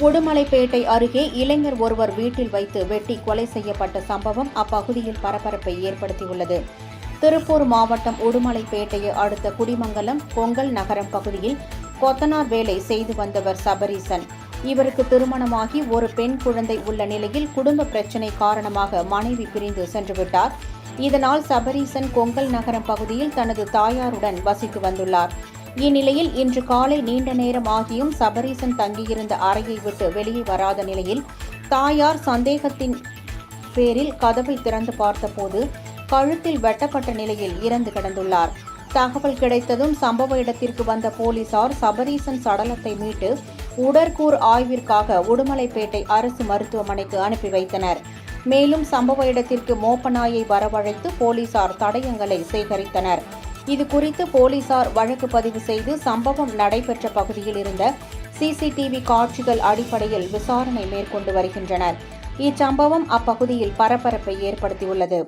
உடுமலைப்பேட்டை அருகே இளைஞர் ஒருவர் வீட்டில் வைத்து வெட்டி கொலை செய்யப்பட்ட சம்பவம் அப்பகுதியில் பரபரப்பை ஏற்படுத்தியுள்ளது. திருப்பூர் மாவட்டம் உடுமலைப்பேட்டையை அடுத்த குடிமங்கலம் பொங்கல் நகரம் பகுதியில் கொத்தனார் வேலை செய்து வந்தவர் சபரீசன். இவருக்கு திருமணமாகி ஒரு பெண் குழந்தை உள்ள நிலையில் குடும்ப பிரச்சினை காரணமாக மனைவி பிரிந்து சென்றுவிட்டார். இதனால் சபரீசன் பொங்கல் நகரம் பகுதியில் தனது தாயாருடன் வசித்து வந்துள்ளார். இந்நிலையில் இன்று காலை நீண்ட நேரம் ஆகியும் சபரீசன் தங்கியிருந்த அறையை விட்டு வெளியே வராத நிலையில் தாயார் சந்தேகத்தின் பேரில் கதவை திறந்து பார்த்தபோது கழுத்தில் வெட்டப்பட்ட நிலையில் இறந்து கிடந்துள்ளார். தகவல் கிடைத்ததும் சம்பவ இடத்திற்கு வந்த போலீசார் சபரீசன் சடலத்தை மீட்டு உடற்கூறு ஆய்விற்காக உடுமலைப்பேட்டை அரசு மருத்துவமனைக்கு அனுப்பி வைத்தனர். மேலும் சம்பவ இடத்திற்கு மோப்பநாயை வரவழைத்து போலீசார் தடயங்களை சேகரித்தனர். இதுகுறித்து போலீசார் வழக்கு பதிவு செய்து சம்பவம் நடைபெற்ற பகுதியில் இருந்த சிசிடிவி காட்சிகள் அடிப்படையில் விசாரணை மேற்கொண்டு வருகின்றனர். இச்சம்பவம் அப்பகுதியில் பரபரப்பை ஏற்படுத்தியுள்ளது.